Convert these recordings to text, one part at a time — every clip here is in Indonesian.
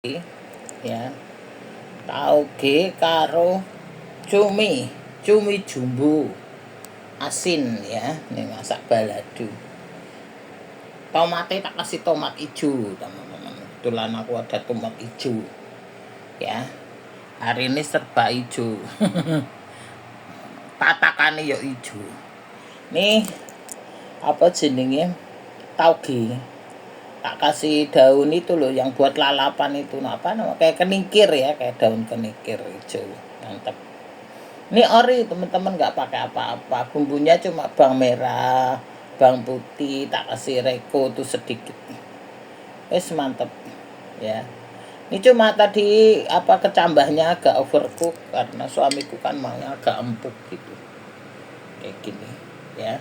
ya tauge karo cumi jumbo asin ya, ini masak balado. Tomatnya tak kasih tomat hijau teman-teman, kebetulan aku ada tomat hijau ya, hari ini serba hijau. Tatakannya ya hijau. Nih apa jenenge, tauge tak kasih daun itu loh yang buat lalapan itu, apa namanya, kayak kenikir ya, kayak daun kenikir hijau, mantap. Ini ori teman-teman, nggak pakai apa-apa, bumbunya cuma bawang merah, bawang putih, tak kasih reko tuh sedikit, wes mantep ya. Ini cuma tadi apa, kecambahnya agak overcook karena suamiku kan maunya agak empuk gitu, kayak gini ya.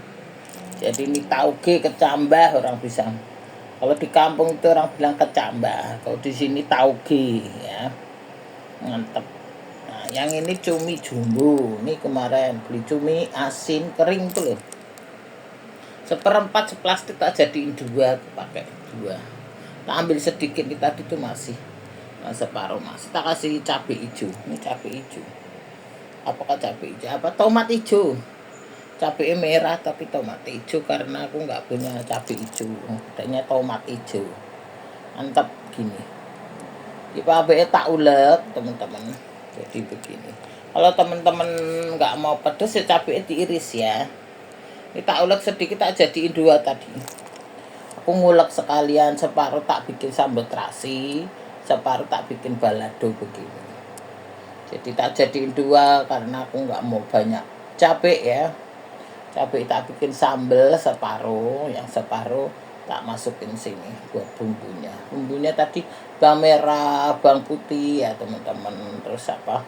Jadi ini tauge kecambah, orang bisa, kalau di kampung itu orang bilang kecambah, kalau di sini tauge ya, mantep. Nah, yang ini cumi jumbo, ini kemarin beli cumi asin kering tuh loh, seperempat seplastik tak jadiin dua, pakai dua, tak ambil sedikit, kita tadi tuh masih separuh masih, tak kasih cabai hijau. Ini cabai hijau, apakah cabai hijau apa tomat hijau, cabai merah tapi tomat hijau karena aku nggak punya cabai hijau, adanya tomat hijau, mantap gini. Di pabrik tak ulek teman-teman, jadi begini. Kalau teman-teman nggak mau pedes ya cabai diiris ya. Ini tak ulek sedikit, tak jadiin dua tadi. Aku ngulek sekalian, separuh tak bikin sambal terasi, separuh tak bikin balado begini. Jadi tak jadiin dua karena aku nggak mau banyak cabai ya. Cabai tak bikin sambal separuh, yang separuh tak masukin sini buat bumbunya. Bumbunya tadi bawang merah, bawang putih ya teman-teman, terus apa,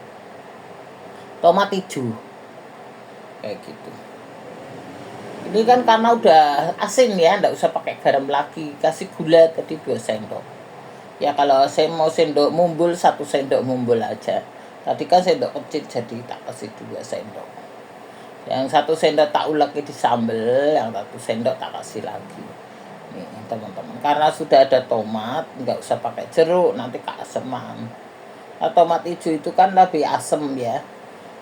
tomat hijau kayak gitu. Ini kan karena udah asin ya, nggak usah pakai garam lagi, kasih gula tadi 2 sendok ya. Kalau saya mau sendok mumbul, 1 sendok mumbul aja, tadi kan sendok kecil jadi tak kasih 2 sendok. Yang 1 sendok tak ulek di sambal, yang 1 sendok tak kasih lagi. Nih teman-teman, karena sudah ada tomat, nggak usah pakai jeruk, nanti keaseman. Nah, tomat hijau itu kan lebih asem ya.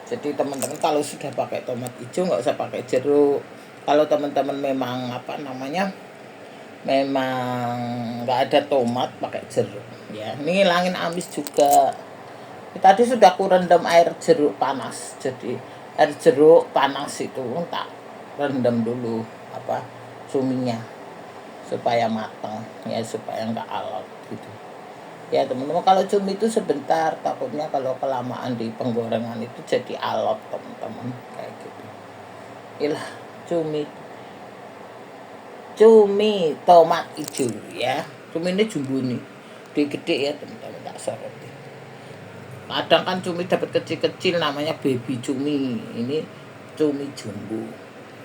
Jadi teman-teman kalau sudah pakai tomat hijau nggak usah pakai jeruk. Kalau teman-teman memang apa namanya, memang nggak ada tomat, pakai jeruk ya. Ini ngilangin amis juga. Tadi sudah aku rendam air jeruk panas, jadi air jeruk panas itu tak rendam dulu apa, cuminya supaya matang ya, supaya nggak alot gitu ya teman-teman. Kalau cumi itu sebentar, takutnya kalau kelamaan di penggorengan itu jadi alot teman-teman, kayak gitu. Ilah cumi tomat hijau ya, cumi ini jumbo nih, gede ya teman-teman, tak sorot. Kadang kan cumi dapat kecil-kecil namanya baby cumi, ini cumi jumbo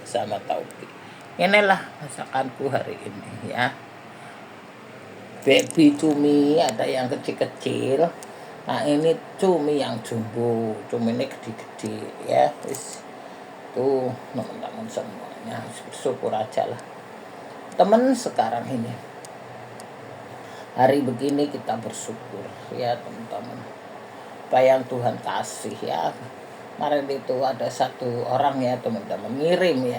sama tauge. Inilah masakanku hari ini ya, baby cumi, ada yang kecil-kecil. Nah ini cumi yang jumbo, cumi ini gede-gede ya. Wis tuh teman-teman semuanya, bersyukur aja lah teman. Sekarang ini hari begini kita bersyukur ya teman-teman, apa yang Tuhan kasih ya. Kemarin itu ada satu orang ya teman-teman, ngirim di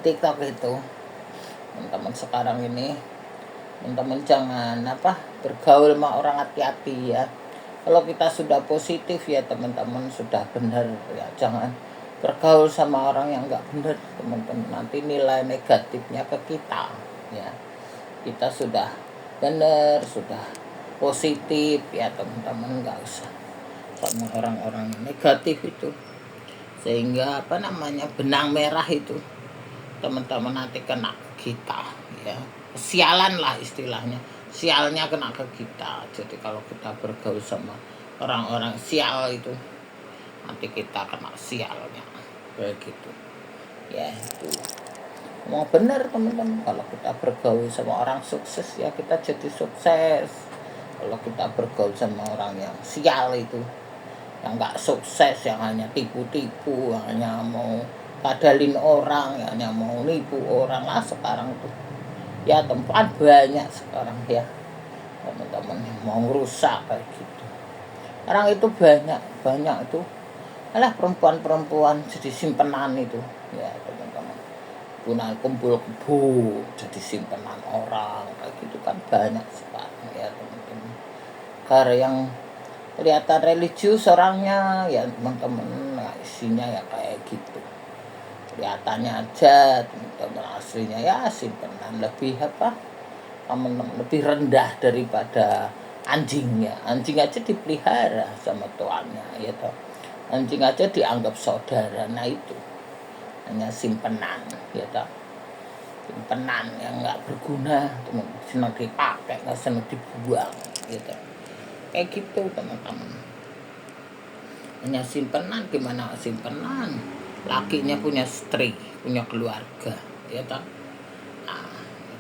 TikTok itu. Teman-teman sekarang ini, teman-teman jangan apa, bergaul sama orang hati-hati ya. Kalau kita sudah positif ya teman-teman, sudah benar ya, jangan bergaul sama orang yang nggak benar teman-teman, nanti nilai negatifnya ke kita ya. Kita sudah benar, sudah positif ya teman-teman, nggak usah sama orang-orang negatif itu, sehingga apa namanya, benang merah itu teman-teman nanti kena kita ya, sialan lah istilahnya, sialnya kena ke kita. Jadi kalau kita bergaul sama orang-orang sial itu, nanti kita kena sialnya kayak gitu ya. Itu mau benar teman-teman, kalau kita bergaul sama orang sukses ya kita jadi sukses. Kalau kita bergaul sama orang yang sial itu, yang nggak sukses, yang hanya tipu-tipu, yang hanya mau padalin orang, yang hanya mau nipu orang lah sekarang tuh ya, tempat banyak sekarang ya mau ngerusak kayak gitu. Sekarang itu banyak itu alah perempuan-perempuan jadi simpenan itu ya teman-teman, punah kumpul kebo jadi simpenan orang kayak gitu kan banyak sekali ya teman-teman. Karena yang kelihatan religius orangnya ya teman-teman, nah, isinya ya kayak gitu kelihatannya aja teman-teman, aslinya ya simpenan lebih apa teman-teman, lebih rendah daripada anjingnya. Anjing aja dipelihara sama tuannya ya toh, anjing aja dianggap saudara. Nah itu hanya simpenan ya toh, simpenan yang nggak berguna, teman, senang dipakai nggak senang dibuang gitu kayak gitu teman-teman. Hanya simpenan, gimana simpenan, lakinya punya istri, punya keluarga ya toh. Nah,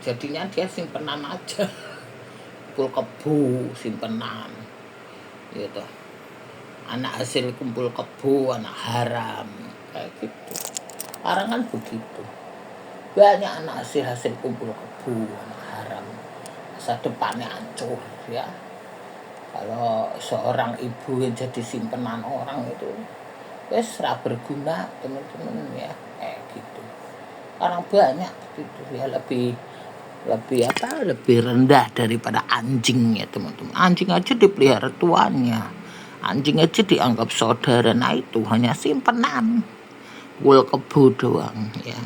jadinya dia simpenan aja, kumpul kebo simpenan gitu, anak hasil kumpul kebo, anak haram kayak gitu. Sekarang kan begitu, banyak anak hasil kumpul kebo, anak haram, masa depannya hancur ya. Kalau seorang ibu yang jadi simpenan orang itu wes ra berguna teman-teman ya kayak gitu. Orang banyak gitu ya, lebih lebih rendah daripada anjing ya teman-teman. Anjing aja dipelihara tuannya, anjing aja dianggap saudara. Nah itu hanya simpenan, wul kebo doang ya,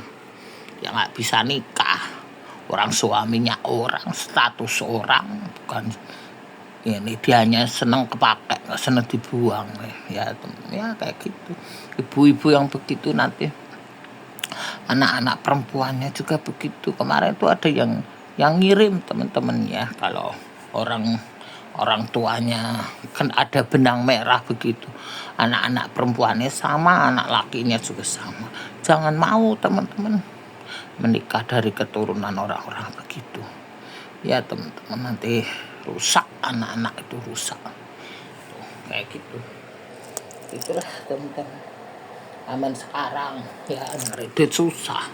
yang nggak bisa nikah, orang suaminya orang, status orang, bukan ini dia hanya senang kepake, nggak senang dibuang ya ya kayak gitu. Ibu-ibu yang begitu nanti anak-anak perempuannya juga begitu. Kemarin itu ada yang ngirim teman-teman ya, kalau orang tuanya kan ada benang merah begitu, anak-anak perempuannya sama, anak lakinya juga sama. Jangan mau teman-teman menikah dari keturunan orang-orang begitu ya teman-teman, nanti rusak, anak-anak itu rusak tuh, kayak gitu. Itulah teman-teman, aman sekarang ya ngredit susah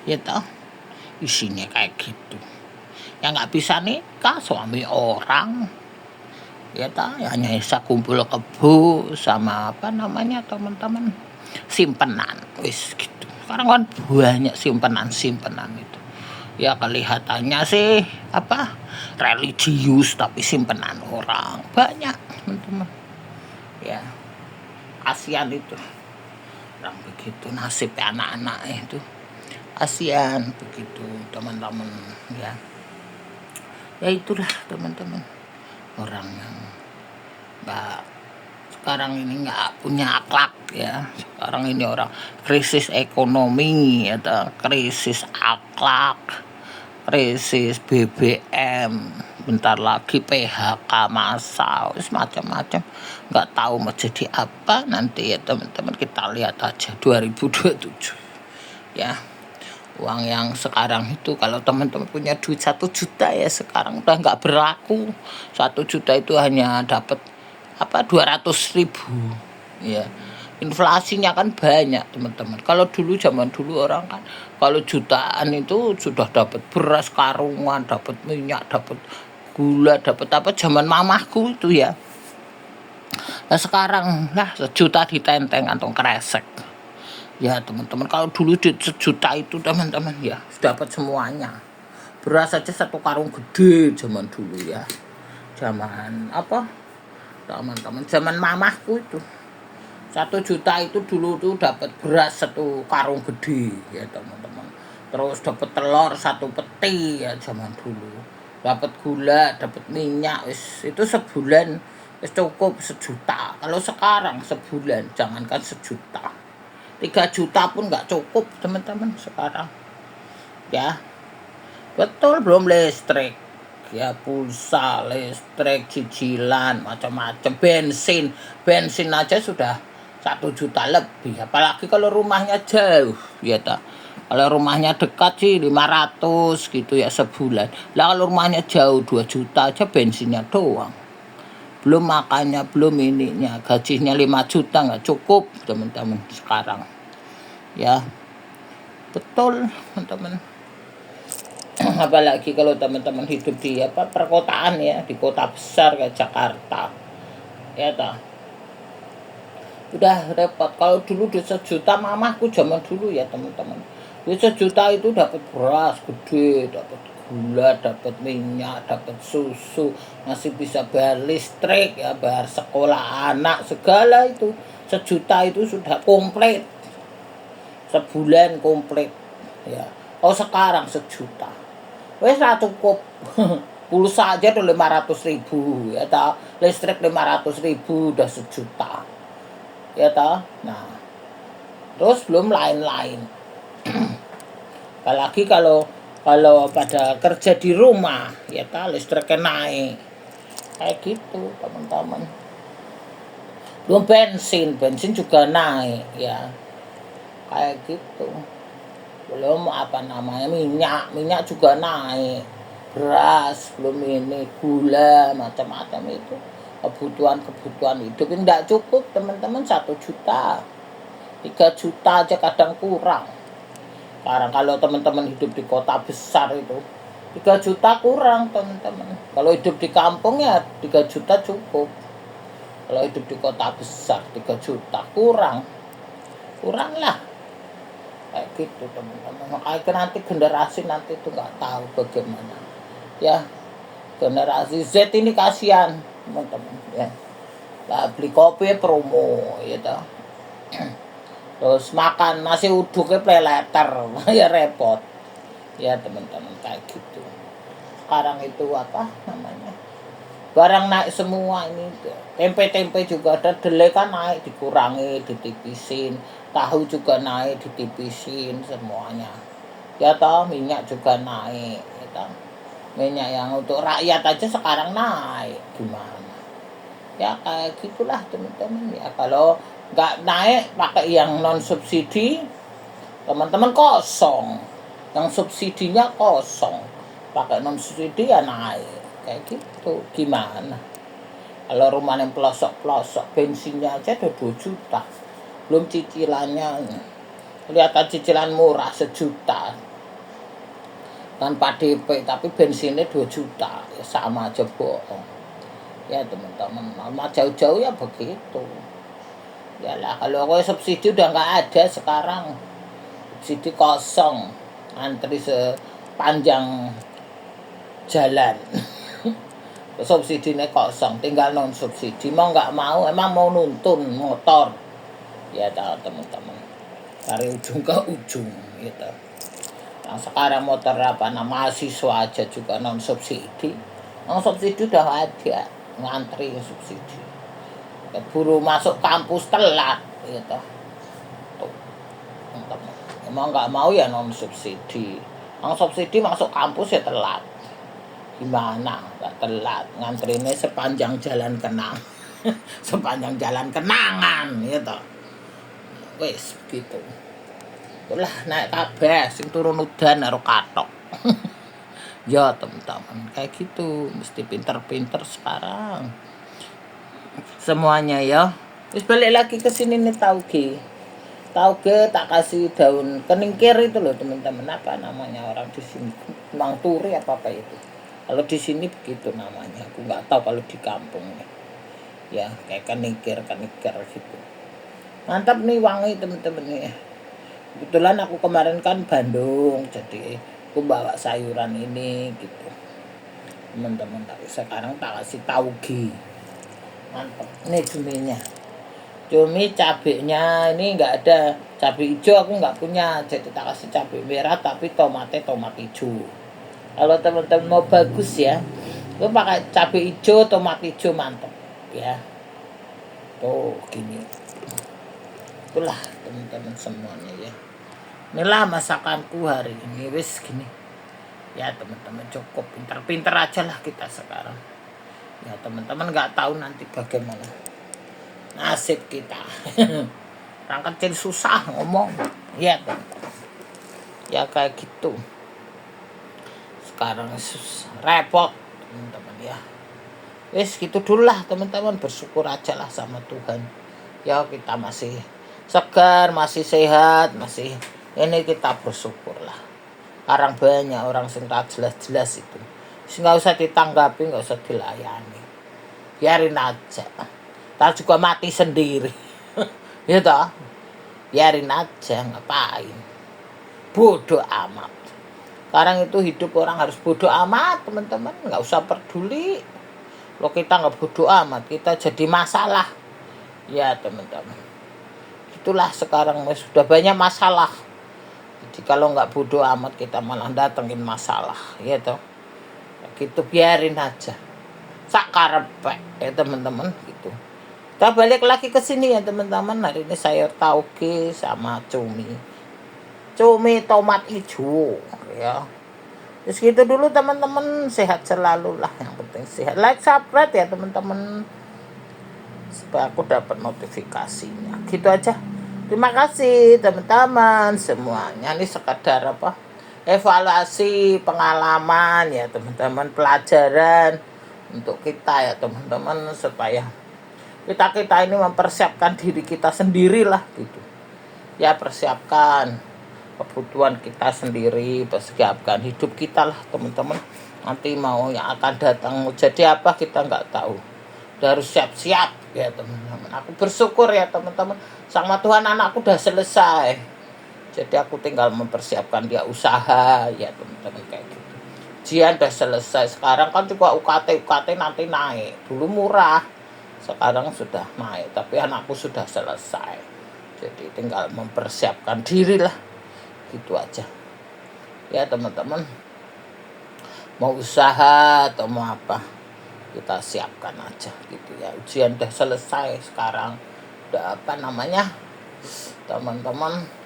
ya toh, isinya kayak gitu. Yang nggak bisa nikah suami orang ya toh, ya hanya bisa kumpul kebo sama apa namanya teman-teman, simpenan wis gitu. Sekarang kan banyak simpenan itu ya, kelihatannya sih apa religius tapi simpenan orang banyak teman-teman ya. Kasihan itu orang begitu, nasib anak-anak itu kasihan begitu teman-teman ya. Ya itulah teman-teman, orang yang nggak sekarang ini nggak punya akhlak ya. Sekarang ini orang krisis ekonomi atau krisis akhlak, krisis BBM, bentar lagi PHK massal, macam-macam, nggak tahu mau jadi apa nanti ya teman-teman. Kita lihat aja 2027 ya. Uang yang sekarang itu kalau teman-teman punya duit 1 juta ya sekarang udah nggak berlaku. 1 juta itu hanya dapat apa 200.000 ya. Inflasinya kan banyak teman-teman. Kalau dulu, zaman dulu orang kan kalau jutaan itu sudah dapat beras karungan, dapat minyak, dapat gula, dapat apa, zaman mamahku itu ya. Nah sekarang lah 1 juta ditenteng kantong kresek ya teman-teman. Kalau dulu 1 juta itu teman-teman ya dapat semuanya. Beras saja 1 karung gede zaman dulu ya, zaman apa teman-teman, zaman mamahku itu 1 juta itu dulu tuh dapat beras 1 karung gede ya teman-teman. Terus dapat telur 1 peti ya zaman dulu. Dapat gula, dapat minyak, itu sebulan cukup 1 juta. Kalau sekarang sebulan jangankan 1 juta, 3 juta pun nggak cukup teman-teman sekarang ya. Betul, belum listrik ya, pulsa, listrik, cicilan, macam-macam, bensin aja sudah 1 juta lebih. Apalagi kalau rumahnya jauh ya tak. Kalau rumahnya dekat sih 500 gitu ya sebulan. Lah kalau rumahnya jauh 2 juta aja bensinnya doang. Belum makannya, belum ininya, gajinya 5 juta nggak cukup teman-teman sekarang ya. Betul teman-teman. apalagi kalau teman-teman hidup di perkotaan ya, di kota besar kayak Jakarta ya toh, udah repot. Kalau dulu duit 1 juta, mamaku zaman dulu ya teman-teman, duit 1 juta itu dapat beras gede, dapat gula, dapat minyak, dapat susu, masih bisa bayar listrik ya, bayar sekolah anak, segala itu. 1 juta itu sudah komplit, sebulan komplit ya. Oh sekarang 1 juta wes lah cukup. Pulsa aja tuh 500.000 ya toh, listrik 500.000 udah 1 juta ya toh. Nah terus belum lain-lain. Apalagi kalau pada kerja di rumah ya toh, listriknya naik kayak gitu teman-teman. Belum bensin juga naik ya kayak gitu. Belum minyak juga naik, beras belum, ini gula, macam-macam itu kebutuhan hidup yang tidak cukup teman-teman. 1 juta, 3 juta aja kadang kurang. Sekarang kalau teman-teman hidup di kota besar itu 3 juta kurang teman-teman. Kalau hidup di kampung ya 3 juta cukup. Kalau hidup di kota besar 3 juta kurang lah kayak gitu teman-teman. Makanya nanti generasi nanti itu nggak tahu bagaimana ya. Generasi Z ini kasihan teman-teman ya, lah beli kopi promo gitu, terus makan nasi uduknya peleter ya repot ya teman-teman kayak gitu. Sekarang itu apa namanya, barang naik semua ini. Tempe juga ada, delai kan naik, dikurangi, ditipisin. Tahu juga naik, ditipisin semuanya ya toh. Minyak juga naik ya toh. Minyak yang untuk rakyat aja sekarang naik, gimana ya kayak gitulah teman-teman ya. Kalau nggak naik pakai yang non subsidi teman-teman kosong, yang subsidinya kosong, pakai non subsidi ya naik kayak gitu. Gimana kalau rumah yang pelosok-pelosok bensinnya aja udah 2 juta, belum cicilannya. Kelihatan cicilan murah 1 juta tanpa DP, tapi bensinnya 2 juta ya sama aja bohong ya teman-teman. Nama jauh-jauh ya begitu ya lah. Kalau subsidi udah nggak ada sekarang, subsidi kosong, antri sepanjang jalan. Subsidinya kosong, tinggal non subsidi. Mau nggak mau, emang mau nuntun motor ya teman-teman, dari ujung ke ujung gitu. Nah sekarang motor mahasiswa aja juga non subsidi. Non subsidi udah ada, ngantri subsidi. Buru masuk kampus telat gitu. Tuh, teman-teman. Emang nggak mau ya non subsidi. Non subsidi masuk kampus ya telat. Gimana nggak telat, ngantrinnya sepanjang jalan kenang. Sepanjang jalan kenangan gitu. Wes gitu. Itulah naik kabeh, sing turun udan karo katok. Ya teman-teman kayak gitu, mesti pinter-pinter sekarang semuanya ya. Terus balik lagi ke sini nih, tauge tak kasih daun keningkir itu loh teman-teman. Apa namanya orang di sini, Mang Turi apa itu. Kalau di sini begitu namanya, aku nggak tahu kalau di kampung ya kayak keningkir gitu. Mantap nih, wangi teman-teman nih. Kebetulan aku kemarin kan Bandung, jadi aku bawa sayuran ini gitu teman-teman. Sekarang tak kasih tauge, mantap. Ini cumi cabenya ini nggak ada, cabai hijau aku nggak punya, jadi tak kasih cabai merah, tapi tomat hijau. Kalau teman-teman mau bagus ya, lu pakai cabai hijau, tomat hijau, mantap ya. Tuh gini, itulah teman-teman semuanya ya. Inilah masakanku hari ini, wis gini ya teman-teman. Cukup pinter-pinter aja lah kita sekarang ya teman-teman. Nggak tahu nanti bagaimana nasib kita. Orang kecil susah ngomong ya teman-teman ya kayak gitu. Sekarang repot teman-teman ya. Wis gitu dulu lah teman-teman, bersyukur aja lah sama Tuhan ya. Kita masih segar, masih sehat, masih ini, kita bersyukur lah Orang banyak orang sing jelas-jelas itu, nggak usah ditanggapi, nggak usah dilayani, biarin aja, tak juga mati sendiri. Ya toh, biarin aja, ngapain, bodoh amat. Sekarang itu hidup orang harus bodoh amat, teman-teman, nggak usah peduli. Lo kita nggak bodoh amat, kita jadi masalah, ya teman-teman. Itulah sekarang sudah banyak masalah. Jadi kalau nggak bodoh amat kita malah datengin masalah, ya toh. Gitu biarin aja. Sak karepe ya teman-teman gitu. Kita balik lagi ke sini ya teman-teman. Hari ini sayur tauge sama cumi tomat hijau ya. Terus gitu dulu teman-teman, sehat selalu lah, yang penting sehat. Like, subscribe ya teman-teman supaya aku dapat notifikasinya. Gitu aja. Terima kasih teman-teman semuanya. Ini sekadar apa? Evaluasi pengalaman ya teman-teman, pelajaran untuk kita ya teman-teman, supaya kita ini mempersiapkan diri kita sendirilah gitu. Ya, persiapkan kebutuhan kita sendiri, persiapkan hidup kita lah teman-teman. Nanti mau yang akan datang jadi apa kita nggak tahu. Udah harus siap-siap ya teman-teman. Aku bersyukur ya teman-teman, sama Tuhan anakku udah selesai. Jadi aku tinggal mempersiapkan dia usaha ya teman-teman, kayak gitu. Ujian udah selesai, sekarang kan juga UKT nanti naik. Dulu murah, sekarang sudah naik, tapi anakku sudah selesai. Jadi tinggal mempersiapkan diri lah, gitu aja. Ya teman-teman, mau usaha atau mau apa, kita siapkan aja gitu ya. Ujian udah selesai, sekarang udah apa namanya, teman-teman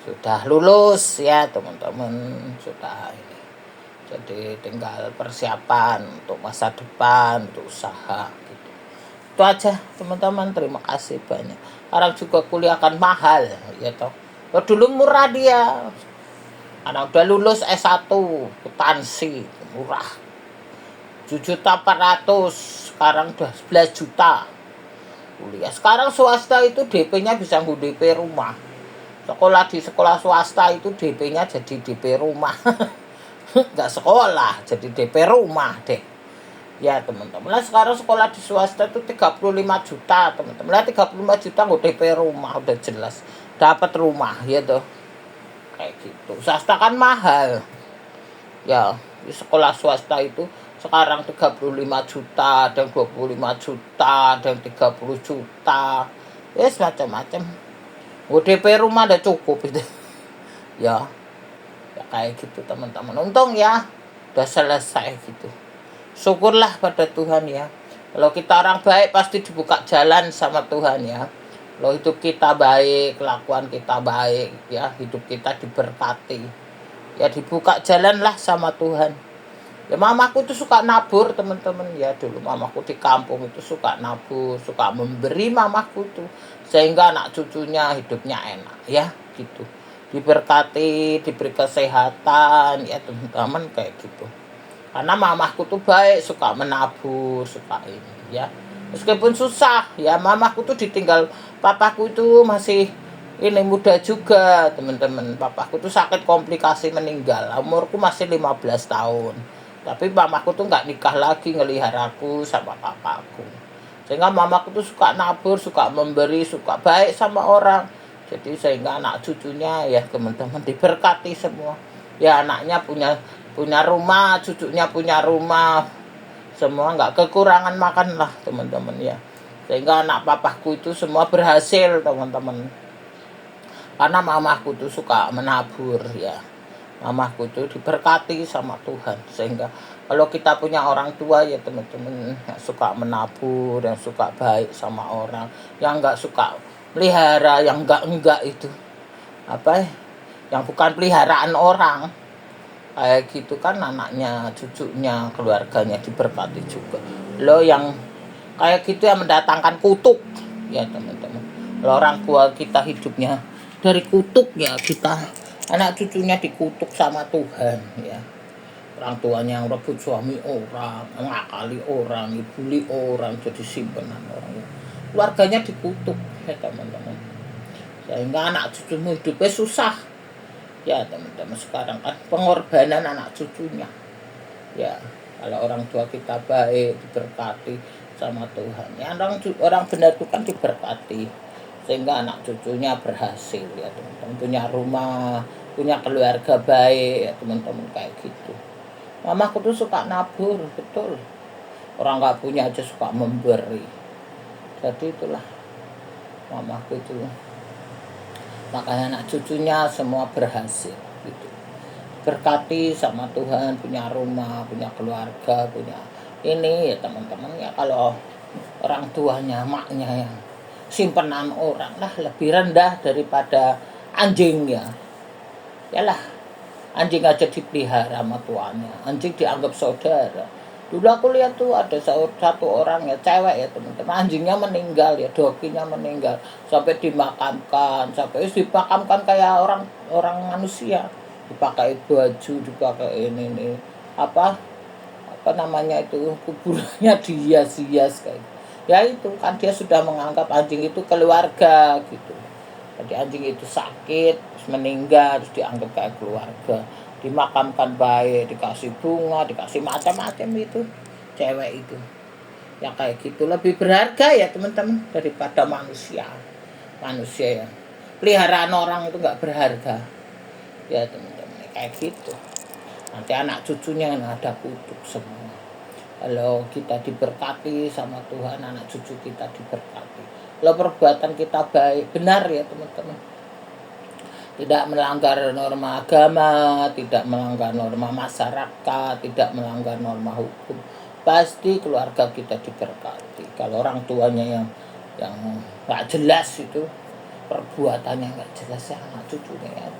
sudah lulus ya teman-teman, sudah ini. Jadi tinggal persiapan untuk masa depan, untuk usaha gitu. Itu aja teman-teman, terima kasih banyak. Sekarang juga kuliah kan mahal ya toh. Dulu murah dia. Anak udah lulus S1 akuntansi, murah. 7.400.000, sekarang udah 11 juta. Kuliah. Sekarang swasta itu DP-nya bisa DP rumah. Sekolah di sekolah swasta itu DP-nya jadi DP rumah. Nggak sekolah, jadi DP rumah deh. Ya teman-teman, lah sekarang sekolah di swasta itu 35 juta teman-teman. Lah 35 juta nggak DP rumah, udah jelas dapat rumah ya tuh. Kayak gitu. Swasta kan mahal. Ya, di sekolah swasta itu sekarang 35 juta, dan 25 juta, dan 30 juta. Ya semacam-macam. DP rumah udah cukup itu. Ya kayak gitu teman-teman. Untung ya udah selesai gitu. Syukurlah pada Tuhan ya. Kalau kita orang baik pasti dibuka jalan sama Tuhan ya. Kalau hidup kita baik, kelakuan kita baik ya, hidup kita diberkati. Ya dibuka jalan lah sama Tuhan. Ya mamaku itu suka nabur teman-teman ya, dulu mamaku di kampung itu suka nabur, suka memberi mamaku tuh, sehingga anak cucunya hidupnya enak ya gitu, diberkati, diberi kesehatan ya teman-teman, kayak gitu. Karena mamaku tuh baik, suka menabur, suka ini ya, meskipun susah ya. Mamaku tuh ditinggal papaku itu masih ini muda juga teman-teman. Papaku tuh sakit komplikasi meninggal, umurku masih 15 tahun. Tapi mamaku tuh nggak nikah lagi, ngeliharaku sama papaku. Sehingga mamaku tuh suka nabur, suka memberi, suka baik sama orang. Jadi sehingga anak cucunya ya teman-teman diberkati semua. Ya anaknya punya rumah, cucunya punya rumah. Semua nggak kekurangan makan lah teman-teman ya. Sehingga anak papaku itu semua berhasil teman-teman. Karena mamaku tuh suka menabur ya. Mamaku itu diberkati sama Tuhan, sehingga kalau kita punya orang tua ya teman-teman, yang suka menabur, yang suka baik sama orang, yang enggak suka pelihara, yang enggak itu apa, yang bukan peliharaan orang, kayak gitu kan anaknya, cucunya, keluarganya diberkati juga. Lo yang kayak gitu yang mendatangkan kutuk ya teman-teman. Kalau orang tua kita hidupnya dari kutuk ya, kita anak cucunya dikutuk sama Tuhan ya. Orang tuanya rebut suami orang, ngakali orang, dibully orang, jadi simpenan orang. Keluarganya dikutuk ya teman-teman. Sehingga anak cucumu hidupnya susah. Ya teman-teman, sekarang kan pengorbanan anak cucunya. Ya, kalau orang tua kita baik, diberkati sama Tuhan. Ya, orang benar itu kan diberkati sehingga anak cucunya berhasil ya teman-teman, punya rumah, punya keluarga baik ya teman-teman, kayak gitu. Mamaku tuh suka nabur, betul. Orang nggak punya aja suka memberi. Jadi itulah mamaku itu. Makanya anak cucunya semua berhasil gitu. Berkati sama Tuhan, punya rumah, punya keluarga, punya ini ya teman-teman. Ya kalau orang tuanya, maknya yang simpenan orang lah lebih rendah daripada anjing ya. Yalah, anjing aja dipelihara sama tuannya, anjing dianggap saudara. Dulu aku lihat tuh ada satu orang ya, cewek ya teman-teman, anjingnya meninggal ya, doginya meninggal, sampai dimakamkan, sampai dimakamkan kayak orang orang manusia, dipakai baju, dipakai ini nih apa apa namanya itu, kuburannya dihias-hias kayak gitu. Ya itu kan dia sudah menganggap anjing itu keluarga gitu. Jadi anjing itu sakit, terus meninggal, terus dianggap kayak keluarga, dimakamkan baik, dikasih bunga, dikasih macam-macam itu, cewek itu. Ya kayak gitu, lebih berharga ya teman-teman daripada manusia. Manusia ya, peliharaan orang itu nggak berharga. Ya teman-teman, kayak gitu. Nanti anak cucunya yang ada kutuk semua. Kalau kita diberkati sama Tuhan, anak cucu kita diberkati. Kalau perbuatan kita baik, benar ya teman-teman. Tidak melanggar norma agama, tidak melanggar norma masyarakat, tidak melanggar norma hukum. Pasti keluarga kita diberkati. Kalau orang tuanya yang nggak jelas itu, perbuatannya nggak jelas ya, anak cucunya ya,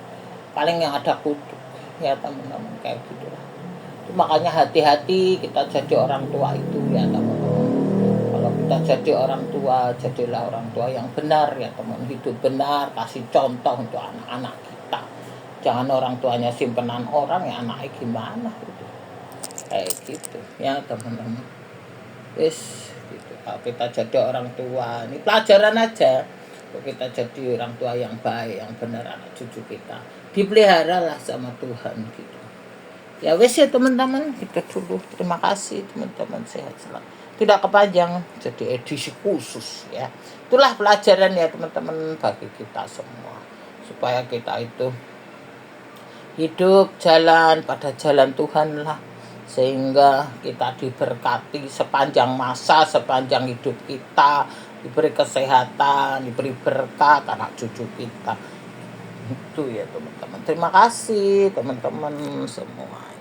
paling yang ada kutuk ya teman-teman, kayak gitu lah. Makanya hati-hati kita jadi orang tua itu ya teman-teman. Kalau kita jadi orang tua, jadilah orang tua yang benar ya teman, hidup benar, kasih contoh untuk anak-anak kita. Jangan orang tuanya simpenan orang, ya anaknya gimana gitu. Kayak gitu ya teman-teman. Wis gitu. Kalau kita jadi orang tua, ini pelajaran aja. Kalau kita jadi orang tua yang baik, yang benar, anak cucu kita dipelihara lah sama Tuhan gitu. Ya wes ya teman-teman, kita dulu. Terima kasih teman-teman, sehat selalu. Tidak kepanjang, jadi edisi khusus ya. Itulah pelajaran ya teman-teman bagi kita semua. Supaya kita itu hidup jalan pada jalan Tuhan lah. Sehingga kita diberkati sepanjang masa, sepanjang hidup kita. Diberi kesehatan, diberi berkat anak cucu kita. Itu ya teman-teman. Terima kasih teman-teman semua.